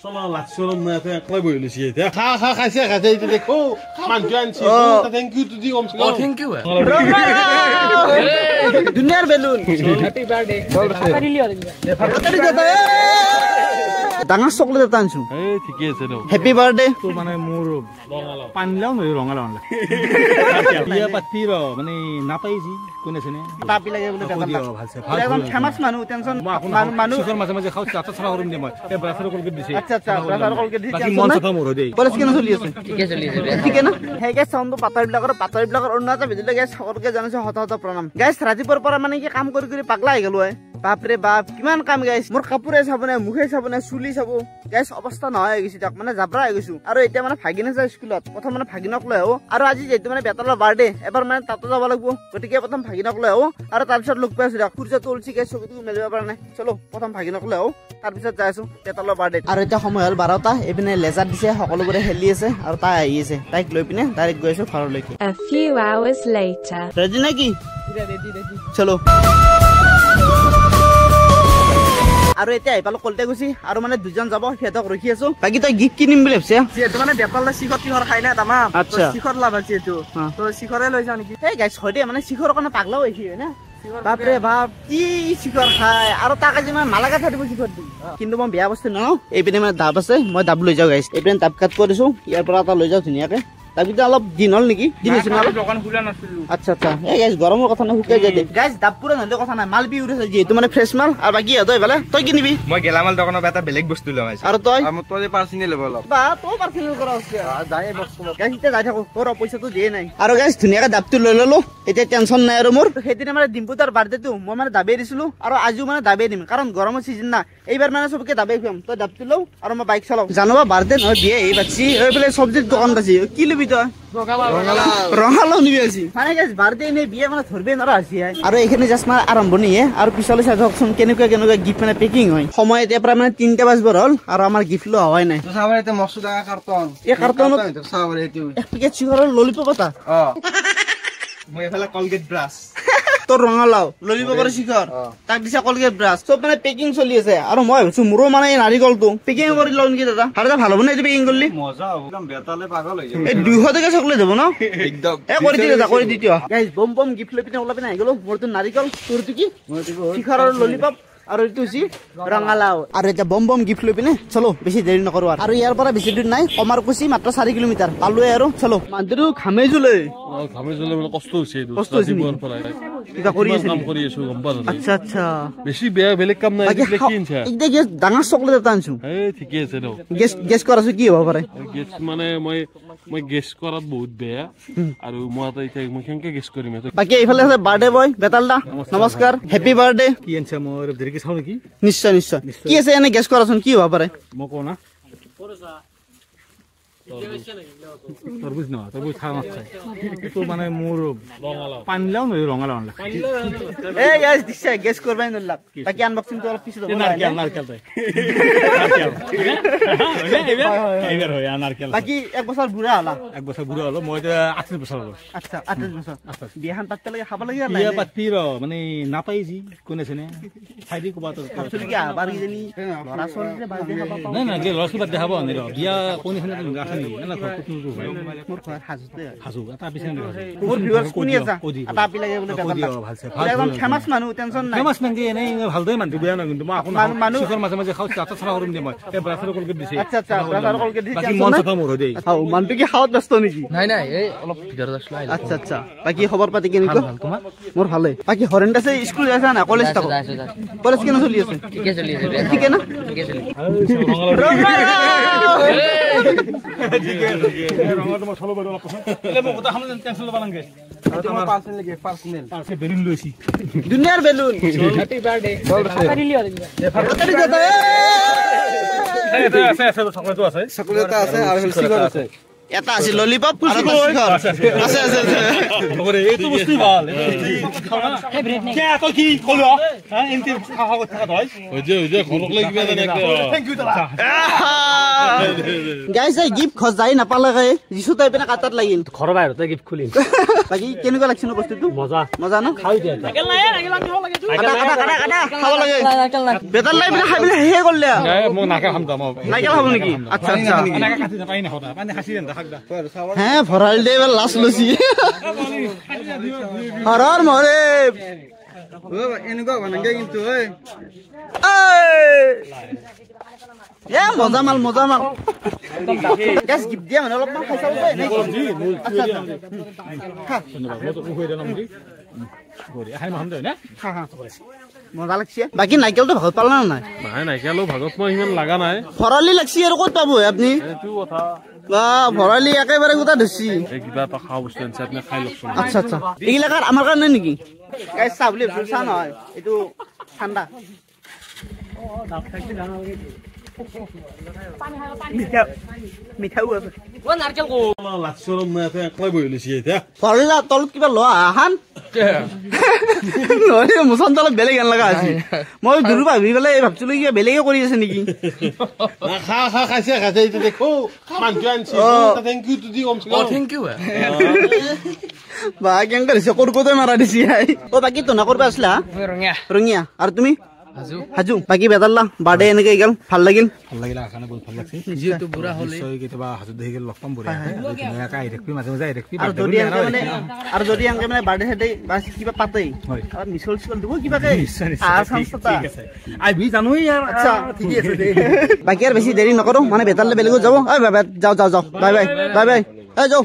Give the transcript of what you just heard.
চলো লাচৰ মতে কই বহি লৈছি এতিয়া খা খাইছে এইটো দেখো মানটো আনছি থ্যাংক ইউ টু দি কম সে থ্যাংক ইউ দুনিয়ার বেলুন হ্যাপি বার্থডে পারি লিও ডাঙৰ চকলেট এটা আনছো ঠিকে আছে ন হ্যাপি বার্থডে তো মানে মোর পানলাও নই রঙালাও বিয়া পাতি র মানে নাপাইছি কোনে আছে নে পাপি লাগে বলে দিও ভালছে একদম ফেমাস মানুহ টেনশন মানুহ সুখৰ মাঝে মাঝে খাও চাটা ছৰা কৰিম দে মই এই ব্ৰাছৰ কলকে দিছে আচ্ছা ব্ৰাছৰ কলকে দিছে বাকি মন চাফা মোৰ দেই কলেজ কেনে চলি আছে ঠিকে চলি আছে ঠিক না হেগে সাউন্ড পাতাৰবিলাকৰ অৰুণাচল ভিডিঅ গাইছ সকলকে জানিছো হত প্ৰণাম গাইছ ৰাতিপুৱাৰ পৰা মানে কি কাম কৰি পাগলা হৈ গলো বাপৰে বাপ কিমান কাম গাইছ মোৰ কাপোৰে চাবনে মুখে চাবনে চুলি চাব গাইছ অৱস্থা নহয় হৈ গৈছে তাক মানে জাবৰা হৈ গৈছো আৰু এতিয়া মানে ভাগিনে যায় স্কুলত প্ৰথম মানে ভাগিনক লৈ আহো আৰু আজি যেটো মানে বেতালৰ বাৰ্থডে এবাৰ মানে তাতো যাব লাগিব গতিকে প্ৰথম ভাগিনক লৈ আহো আৰু তাৰপিছত লগ পাইছো তাক সূৰ্য তুলসী গাইছ চকুটো মেলিব পৰা নাই চলো প্ৰথম ভাগিনক লৈ আহো তাৰপিছত যাইছো বেতালৰ বাৰ্থডে আৰু এতিয়া সময় হ'ল 12টা এপিনে লেজাৰ দিছে সকলোবোৰে হেলি আছে আৰু তাই আহি আছে তাইক লৈ পিনে ডাইৰেক্ট গৈছো ঘৰলৈকে A few hours later. Ready নেকি ৰেডি চলো আৰু এতিয়া আইপাল কলতে গৈছি আৰু মানে দুজন যাব সিহঁতক ৰখি আছো বাকি তই গিফট কিনিম বুলি ভাবছে যেটো মানে বেপাললে শিখৰ তিহৰ খাই না তামা আচ্ছা শিখৰ লাভ আছে এটো তো শিখৰে লৈ যাও নেকি এই গাইছ হয় দে মানে শিখৰ কাৰণে পাগলা হৈছি হয় না বাপৰে বাপ কি শিখৰ খাই আৰু তাকে যে মানে মালাকা থাকিব শিখৰ দি কিন্তু মই বেয়া বস্তু ন এইপিনে মানে দাব আছে মই দাব লৈ যাও গাইছ এইপিনে দাব কাট কৰিছো ইয়াৰ পৰা এটা লৈ যাও ধুনিয়াকে তাবিতে অলপ দিন হল নেকি দিন আছে না দোকান খুলা নাছিল আচ্ছা এই গাইছ গৰমৰ কথা না হুকাই যায় দে গাইছ দাব পুৰা নন্দে কথা নাই মাল বি উৰে যে মানে ফ্ৰেছ মাল আৰু বাকি হতই ভালে তই কিনিবি মই গেলামাল দোকানৰ এটা বেলেগ বস্তু লগাইছো আৰু তই তই পাৰ্সোনেল ল'ব অলপ বা তই পাৰ্সোনেল কৰা আছে যায় বস্তু গাইছ এতিয়া যাই থাকো তোৰ পইচাটো দিয়ে নাই আৰু গাইছ ধুনিয়াকে দাবটো লৈ ললো এতিয়া টেনচন নাই আৰু মোৰ সেইদিনা মানে ডিম্পুতাৰ বাৰ্থডেটো মই মানে দাবে দিছিলো আৰু আজিও মানে দাবে দিম কাৰণ গৰমৰ সিজন না এইবাৰ মানে সবকে দাবে খুৱাম তই দাবটো লও আৰু মই বাইক চলাও জানোবা বাৰ্থডে নহয় দিয়ে এই বাচ্চি এইফালে সবজিৰ দোকান আছে কি লবি তই ৰঙালাও নিবি আছে মানে গাইছ বাৰ্থডে নে বিয়ে মানে ধৰবে নৰা আছে আৰু এইখিনি জাস্ট মানে আৰম্ভণিহে আৰু পিছলৈ চাই থাকচোন কেনেকুৱা গিফট মানে পেকিং হয় সময় এতিয়া প্ৰায় মানে 3টা বাজবৰ হ'ল আৰু আমাৰ গিফট লোৱা হোৱাই নাই চাবাৰে তে মছুদা কাৰ্টন এই কাৰ্টনত চাবাৰে এটো এক পেকেট চিগাৰৰ ললিপপ এটা মই এফালে কলগেট ব্ৰাছ তোৰ ৰঙালাও ললিপপৰ শিখৰ তাক দিছা কলগেট ব্ৰাছ চব মানে পেকিং চলি আছে আৰু মই ভাবিছো মোৰো মানে এই নাৰিকলটো পেকিং কৰি লওঁ নেকি দাদা আৰু ভাল হ'ব না এইটো পেকিং কৰিলি মজা হ'ব একদম বেতালে পাগল হৈ যাব এই 200 টকা চকলেট যাব ন একদম কৰি দি দাদা কৰি দি দিও গাইস বম গিফট লৈ পিনে ওলাবি না গলো মোৰটো নাৰিকল তোৰটো কি শিখৰৰ ললিপপ আৰু এইটো যি ৰঙালাও আৰু এটা বম গিফট লৈ পিনে চলো বেছি দেৰি নকৰো আৰু ইয়াৰ পৰা বেছি দূৰ নাই কমাৰকুছি মাত্ৰ 4 কিলোমিটাৰ পালোৱে আৰু চলো মানুহটো ঘামেজুলে মানে কষ্ট হৈছে জীৱনৰ পৰা কিবা কৰি আছে কাম কৰি আছো গম পালা আচ্ছা বেছি বেলেগ কাম নাই এইটো কি আনছা এতিয়া গেছ ডাঙৰ চকলেট এটা আনছো ঠিকে আছে ন গেছ কৰাছো কি হ'ব পাৰে গেছ মানে মই গেছ কৰাত বহুত বেয়া আৰু মই এতিয়া মই কেনেকৈ গেছ কৰিম বাকি এইফালে আছে বাৰ্থডে বয় বেতালদা নমস্কাৰ হেপী বাৰ্থডে কি আনছা মোৰ দেৰিকে চাও নেকি নিশ্চয় কি আছে এনে গেছ কৰাচোন কি হ'ব পাৰে মই কও না তৰবুজ ন তৰবুজ খাও আছে তো মানে মোৰ পানলাও নই ৰঙালাও এই গাইস দিছে গেছ কৰবাই নলাক বাকি আনবক্সিং তো অলপ পিছত হ'ব নাৰকেল এইবাৰ হয় নাৰকেল বাকি এক বছৰ বুঢ়া হলা মই 28 বছৰ হ'ল আচ্ছা 28 বছৰ বিয়াখন পাততে লাগে খাব লাগে বিয়া পাতি ৰ মানে নাপাইছি কোন আছে নে চাইদি কবা তো ভাবছিলি কি আবাৰ কিজনী লৰা ছোৱালীৰে বাৰ্থডে খাব পাও নাই কি লৰা ছোৱালী দেখাব নি ৰ বিয়া কোন আছে আছে নি না মোৰ ঘৰ হাজু এটা পিছে মোৰ ভিউয়াৰ্স কোনি আছে এটা আপি লাগে বলে বেটা ভালছে একদম ফেমাস মানুহ টেনশন নাই ফেমাস মানে এনে ভালদৈ মানুহ বেয়া না কিন্তু মই আপোনাৰ শিখৰ মাঝে খাও চাটা ছৰা কৰিম দে মই এই ব্ৰাছৰ কলকে দিছে আচ্ছা ব্ৰাছৰ কলকে দিছে বাকি মন চাফা মোৰ দেই মানটো কি খাওত ব্যস্ত নেকি নাই এই অলপ ভিতৰত আসলো আচ্ছা বাকি খবৰ পাতি কেনেকুৱা তোমাৰ মোৰ ভালে বাকি হৰেন আছে স্কুল আছে না কলেজ থাকো কলেজ কেনে চলি আছে ঠিকে চলি আছে ঠিকে না ঠিকে চলি ৰঙা তোমাৰ চলো বাৰু অলপ এলে মই কথা হামলে টেনচন লবা নাংগে তোমাৰ পাৰ্সোনেল আছে বেলুন লৈছি দুনিয়াৰ বেলুন হ্যাপি বাৰ্থডে পাৰি লিও আছে চকলেটো আছে চকলেট আছে আৰু শিখৰ আছে এটা আছে ললিপপ আৰু শিখৰ আছে ওরে এইটো বস্তু ভাল খাওনা কে তো কি কলো হ্যাঁ ইনতি খাওয়া কথা হয় ওই যে খনক লাগি জানে থ্যাংক ইউ দাদা গাইছ এই গিফ্ট খজাই নাপালে যিছু তাই পিনে কাটাত লাগিল ঘৰৰ বাহিৰতে গিফ্ট খুলিম বাকি কেনেকুৱা লাগছে ন বস্তুটো মজা মজা ন খাই দিয়া খাব লাগে বেটাৰ লাই পিনে খাই পিনে হে কৰিলে মই নাকে খাম দাম নাইকেল খাব নেকি আচ্ছা আচ্ছা এনেকে কাটি নাপাই না হতা মানে খাসি দেন খাক দা হে ভৰাল দে লাছ লছি হৰৰ মৰে এনেকুৱা বনাগে কিন্তু ঐ এ মজা মাল গেছ গিফ্ট দিয়া মানে অলপমান খাই চাব যায় নেকি মজা লাগছে বাকী নাইকেলটো ভাগত পালা না নাই নাই নাইকেলো ভাগত মই ইমান লাগা নাই ভৰালি লাগছি আৰু ক'ত পাব আপুনি এইটো কথা ভৰালি একেবাৰে গোটা ধৰছি এই কিবা এটা খাওঁ বস্তু আনিছে আপুনি খাই লওকচোন আচ্ছা আচ্ছা এইগিলাকাৰ আমাৰ কাৰণে নেকি গাইছ চাহ বুলি চাহ নহয় এইটো ঠাণ্ডা মিঠাও আছে লাচিৰ মই একলাই বহি লৈছি এতিয়া ভৰালি তলত কিবা লোৱা আহান নহয় মোচন তলত বেলেগ এন লগা আছে মই দূৰ ভাবি পেলাই ভাবছিলো কিবা বেলেগে কৰি আছে নেকি খাইছে এইটো দেখো মানুহটো আনিছে থেংক ইউটো দি কমছে থেংক ইউ বা কেনেকুৱা দিছে কৰ্কতে মাৰা দিছি অ বাকী তো না কৰিব আছিলা ৰঙিয়া আৰু তুমি হাজু বাকী বেদাল্লা বাৰ্থডে এনেকে গেল ভাল লাগিল আখানে বহুত ভাল লাগছে যিহেতু বুঢ়া হলে কেতিয়াবা হাজু দেখি গেল লগ পাম বুঢ়া ধুনীয়াকৈ আহি থাকিবি মাজে মাজে আহি থাকিবি আৰু যদি এনেকে মানে বাৰ্থডে চাৰ্থডে বা কিবা পাতেই মিছল চিছল দিব কিবাকে আহিবি জানোৱেই আচ্ছা ঠিকে আছে বাকী আৰু বেছি দেৰি নকৰো মানে বেতালে বেলেগত যাব যাওঁ বাই বাই যাওঁ